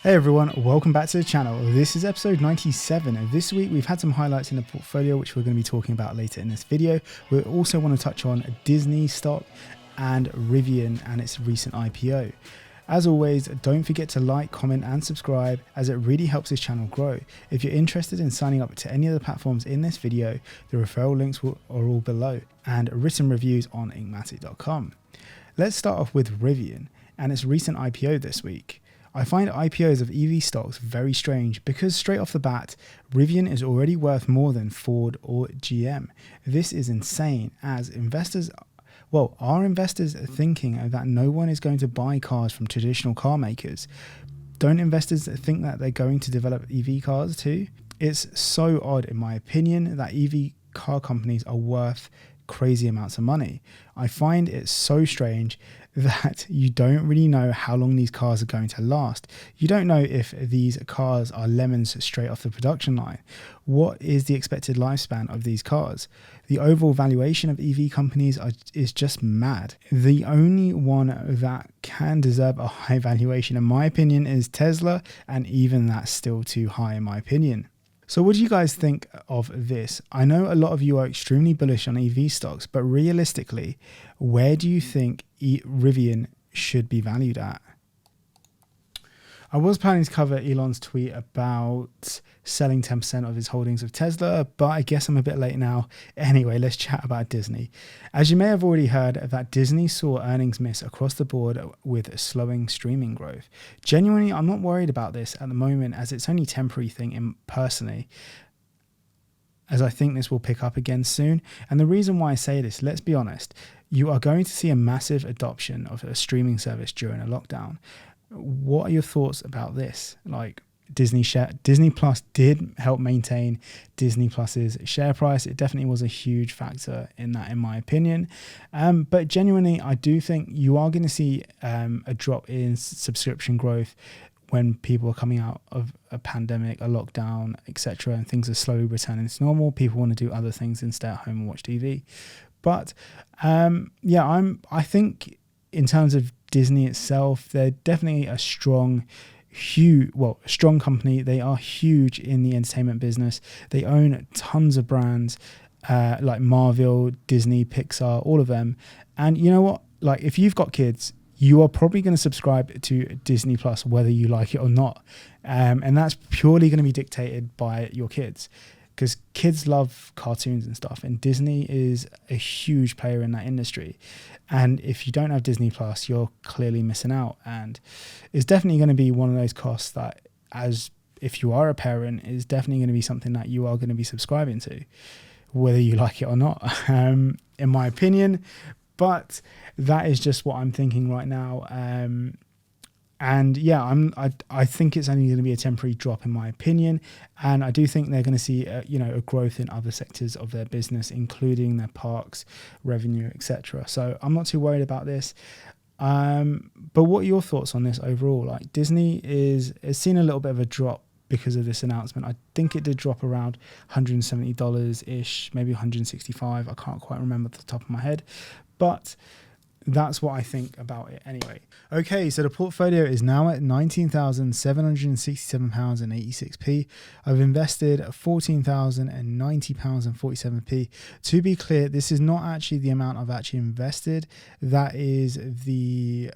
Hey everyone, welcome back to the channel. This is episode 97 and this week we've had some highlights in the portfolio which we're going to be talking about later in this video. We also want to touch on Disney stock and Rivian and its recent IPO. As always, don't forget to like, comment and subscribe as it really helps this channel grow. If you're interested in signing up to any of the platforms in this video, the referral links are all below and written reviews on 𝐅𝐫𝐞𝐞. Let's start off with Rivian and its recent IPO this week. I find IPOs of EV stocks very strange because straight off the bat, Rivian is already worth more than Ford or GM. This is insane as investors, are investors thinking that no one is going to buy cars from traditional car makers? Don't investors think that they're going to develop EV cars too? It's so odd in my opinion that EV car companies are worth crazy amounts of money. I find it so strange that you don't really know how long these cars are going to last. You don't know if these cars are lemons straight off the production line. What is the expected lifespan of these cars? The overall valuation of EV companies is just mad. The only one that can deserve a high valuation in my opinion is Tesla, and even that's still too high in my opinion. So what do you guys think of this? I know a lot of you are extremely bullish on EV stocks, but realistically, where do you think Rivian should be valued at? I was planning to cover Elon's tweet about selling 10% of his holdings of Tesla, but I guess I'm a bit late now. Anyway, let's chat about Disney. As you may have already heard, that Disney saw earnings miss across the board with slowing streaming growth. Genuinely, I'm not worried about this at the moment as it's only a temporary thing personally, as I think this will pick up again soon. And the reason why I say this, let's be honest, you are going to see a massive adoption of a streaming service during a lockdown. What are your thoughts about this? Like Disney Plus did help maintain Disney Plus's share price. It definitely was a huge factor in that, in my opinion. But genuinely, I do think you are going to see a drop in subscription growth when people are coming out of a pandemic, a lockdown, etc., and things are slowly returning to normal. People want to do other things than stay at home and watch TV. But I think in terms of Disney itself, they're definitely a strong company. They are huge in the entertainment business. They own tons of brands like Marvel, Disney, Pixar, all of them. And you know what? Like if you've got kids, you are probably going to subscribe to Disney Plus, whether you like it or not. And that's purely going to be dictated by your kids, because kids love cartoons and stuff, and Disney is a huge player in that industry. And if you don't have Disney Plus, you're clearly missing out. And it's definitely going to be one of those costs that, as if you are a parent, is definitely going to be something that you are going to be subscribing to, whether you like it or not, in my opinion. But that is just what I'm thinking right now. And yeah, I think it's only going to be a temporary drop in my opinion, and I do think they're going to see a growth in other sectors of their business, including their parks revenue, etc. So I'm not too worried about this. But what are your thoughts on this overall? Like Disney has seen a little bit of a drop because of this announcement. I think it did drop around $170 ish, maybe $165. I can't quite remember off the top of my head, but that's what I think about it anyway. Okay, so the portfolio is now at £19,767.86. I've invested £14,090.47. To be clear, this is not actually the amount I've actually invested. That is the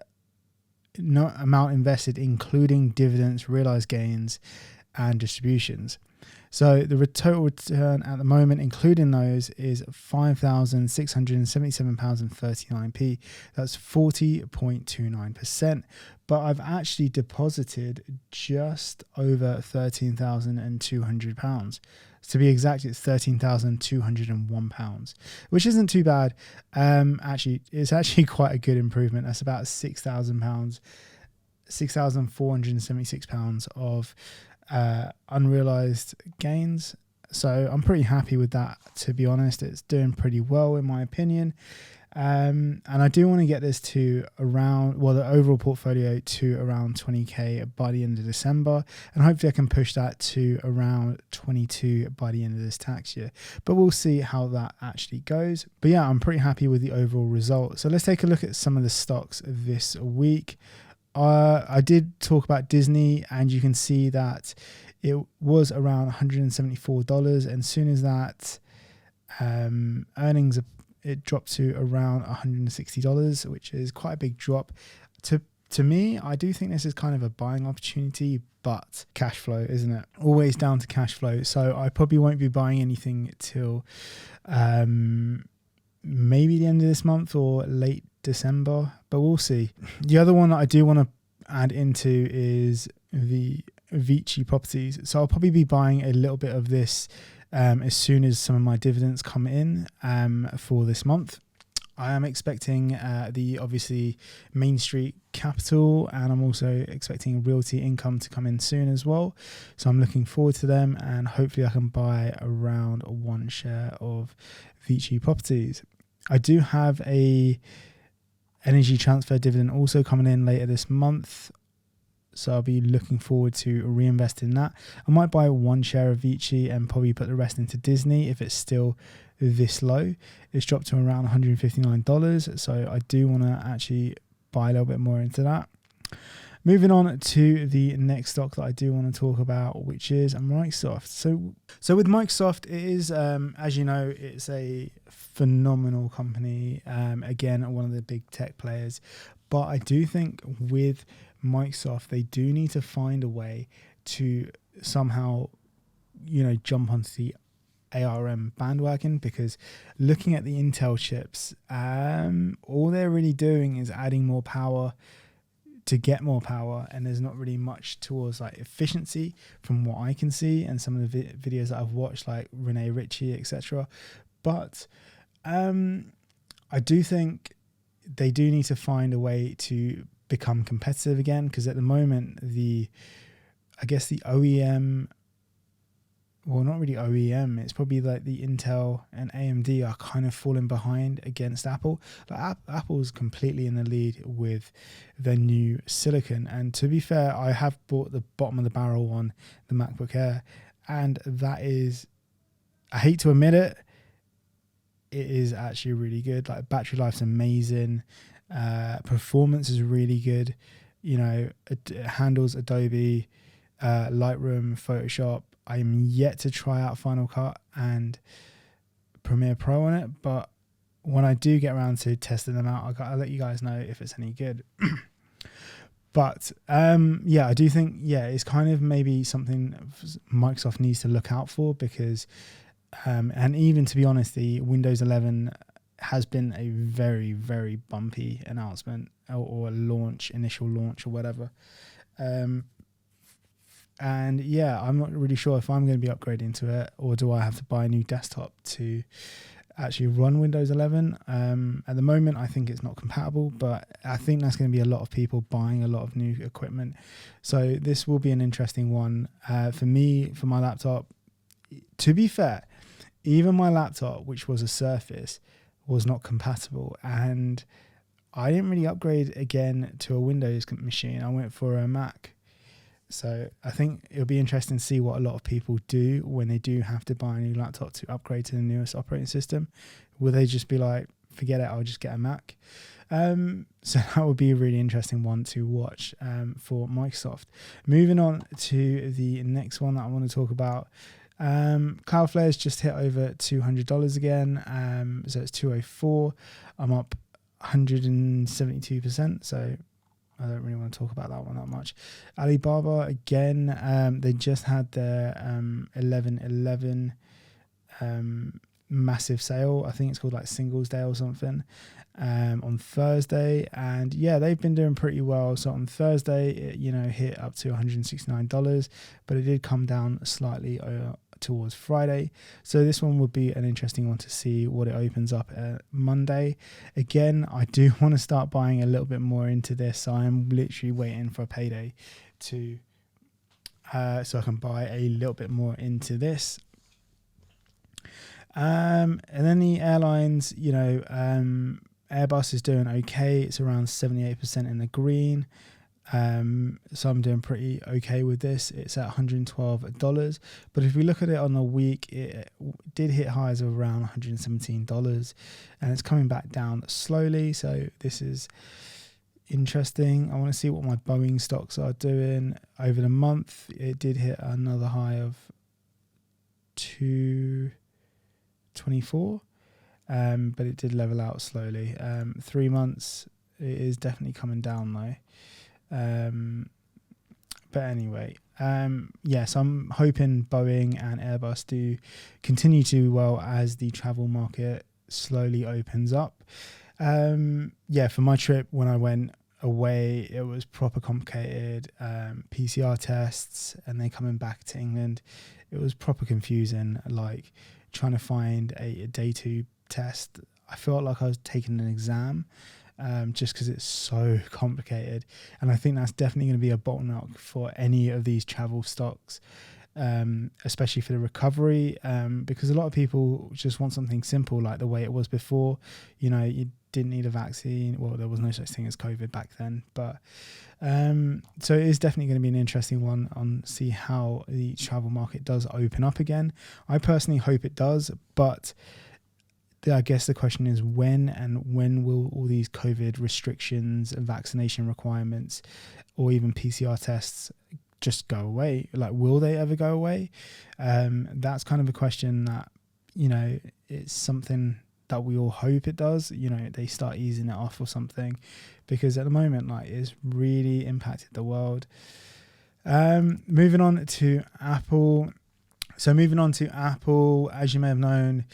amount invested including dividends, realized gains and distributions. So the total return at the moment, including those, is £5,677.39. That's 40.29%. But I've actually deposited just over £13,200. To be exact, it's £13,201, which isn't too bad. It's actually quite a good improvement. That's about £6,000, £6,476 of unrealized gains. So I'm pretty happy with that, to be honest. It's doing pretty well in my opinion. And I do want to get this to around, the overall portfolio to around 20k by the end of December, and hopefully I can push that to around 22 by the end of this tax year, but we'll see how that actually goes. But yeah, I'm pretty happy with the overall result. So let's take a look at some of the stocks this week. I did talk about Disney, and you can see that it was around $174, and as soon as that earnings, it dropped to around $160, which is quite a big drop. To me, I do think this is kind of a buying opportunity, but cash flow, isn't it? Always down to cash flow. So I probably won't be buying anything till maybe the end of this month or late December, but we'll see. The other one that I do want to add into is the Vici properties. So I'll probably be buying a little bit of this as soon as some of my dividends come in for this month. I am expecting the obviously Main Street Capital, and I'm also expecting Realty Income to come in soon as well. So I'm looking forward to them, and hopefully I can buy around 1 share of Vici properties. I do have a energy transfer dividend also coming in later this month, so I'll be looking forward to reinvest in that. I might buy 1 share of Vici and probably put the rest into Disney if it's still this low. It's dropped to around $159, so I do want to actually buy a little bit more into that. Moving on to the next stock that I do want to talk about, which is Microsoft. So with Microsoft, it is, as you know, it's a phenomenal company. Again, one of the big tech players. But I do think with Microsoft, they do need to find a way to somehow, jump onto the ARM bandwagon, because looking at the Intel chips, all they're really doing is adding more power to get more power, and there's not really much towards like efficiency from what I can see and some of the videos that I've watched, like Rene Ritchie, etc. But I do think they do need to find a way to become competitive again, because at the moment the OEM, well, not really OEM, it's probably like the Intel and AMD are kind of falling behind against Apple. Like Apple's completely in the lead with their new silicon, and to be fair, I have bought the bottom of the barrel one, the MacBook Air, and that is, I hate to admit it, it is actually really good. Like battery life's amazing, performance is really good. It handles Adobe, Lightroom, Photoshop. I'm yet to try out Final Cut and Premiere Pro on it, but when I do get around to testing them out, I'll let you guys know if it's any good. But I do think it's kind of maybe something Microsoft needs to look out for, because and even to be honest, the Windows 11 has been a very, very bumpy announcement or initial launch or whatever. And I'm not really sure if I'm going to be upgrading to it, or do I have to buy a new desktop to actually run Windows 11. At the moment, I think it's not compatible, but I think that's going to be a lot of people buying a lot of new equipment. So this will be an interesting one. For me, for my laptop, to be fair, even my laptop, which was a Surface, was not compatible, and I didn't really upgrade again to a Windows machine. I went for a Mac. So I think it'll be interesting to see what a lot of people do when they do have to buy a new laptop to upgrade to the newest operating system. Will they just be like, forget it, I'll just get a Mac? So that would be a really interesting one to watch for Microsoft. Moving on to the next one that I want to talk about. Cloudflare's just hit over $200 again. So it's 204. I'm up 172%. So I don't really want to talk about that one that much. Alibaba, again, they just had their 11/11 massive sale. I think it's called like Singles Day or something on Thursday. And they've been doing pretty well. So on Thursday, it hit up to $169, but it did come down slightly towards Friday. So this one would be an interesting one to see what it opens up Monday. Again, I do want to start buying a little bit more into this. So I'm literally waiting for a payday to so I can buy a little bit more into this. And then the airlines, Airbus is doing okay. It's around 78% in the green. So I'm doing pretty okay with this. It's at $112, but if we look at it on the week, it did hit highs of around $117, and it's coming back down slowly. So this is interesting. I want to see what my Boeing stocks are doing over the month. It did hit another high of 224, but it did level out slowly. 3 months, it is definitely coming down though. But anyway, yes, I'm hoping Boeing and Airbus do continue to do well as the travel market slowly opens up. Yeah, for my trip, when I went away, it was proper complicated. PCR tests, and then coming back to England, it was proper confusing. Like trying to find a day 2 test, I felt like I was taking an exam. Just because it's so complicated, and I think that's definitely going to be a bottleneck for any of these travel stocks, especially for the recovery, because a lot of people just want something simple like the way it was before. You know, you didn't need a vaccine. Well, there was no such thing as COVID back then, but so it is definitely going to be an interesting one on see how the travel market does open up again. I personally hope it does, but I guess the question is when will all these COVID restrictions and vaccination requirements or even PCR tests just go away? Like, will they ever go away? That's kind of a question that, you know, it's something that we all hope it does. You know, they start easing it off or something, because at the moment, like, it's really impacted the world. Moving on to Apple. So moving on to Apple, as you may have known,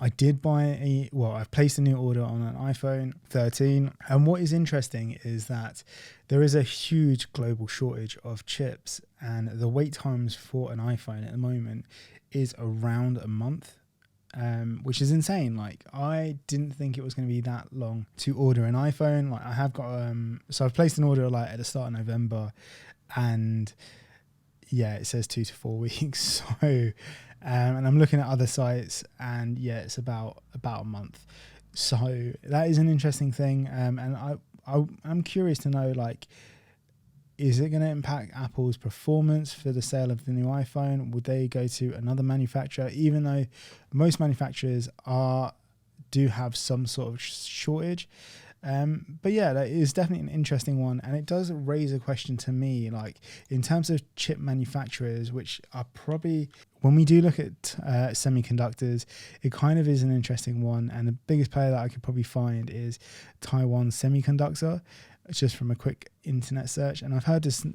I did buy I've placed a new order on an iPhone 13. And what is interesting is that there is a huge global shortage of chips, and the wait times for an iPhone at the moment is around a month, which is insane. Like, I didn't think it was going to be that long to order an iPhone. Like, I have got, so I've placed an order like at the start of November, and yeah, it says 2 to 4 weeks. So, and I'm looking at other sites, and yeah, it's about a month. So that is an interesting thing. And I'm curious to know, like, is it going to impact Apple's performance for the sale of the new iPhone? Would they go to another manufacturer, even though most manufacturers do have some sort of shortage? But yeah, that is definitely an interesting one, and it does raise a question to me, like, in terms of chip manufacturers, which are probably, when we do look at semiconductors, it kind of is an interesting one, and the biggest player that I could probably find is Taiwan Semiconductor, just from a quick internet search. And I've heard this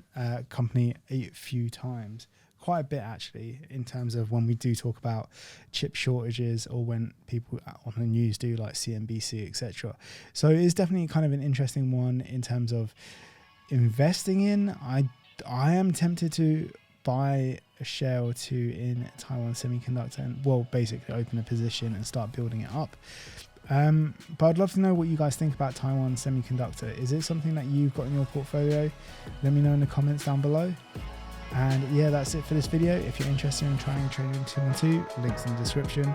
company a few times, quite a bit actually, in terms of when we do talk about chip shortages, or when people on the news do, like CNBC, etc. So it is definitely kind of an interesting one in terms of investing in. I am tempted to buy a share or two in Taiwan Semiconductor, and basically open a position and start building it up. But I'd love to know what you guys think about Taiwan Semiconductor. Is it something that you've got in your portfolio? Let me know in the comments down below. And yeah, that's it for this video. If you're interested in trying trading 212, links in the description.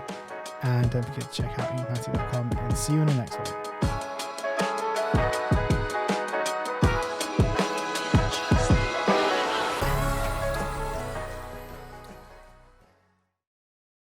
And don't forget to check out 𝐅𝐫𝐞𝐞, and see you in the next one.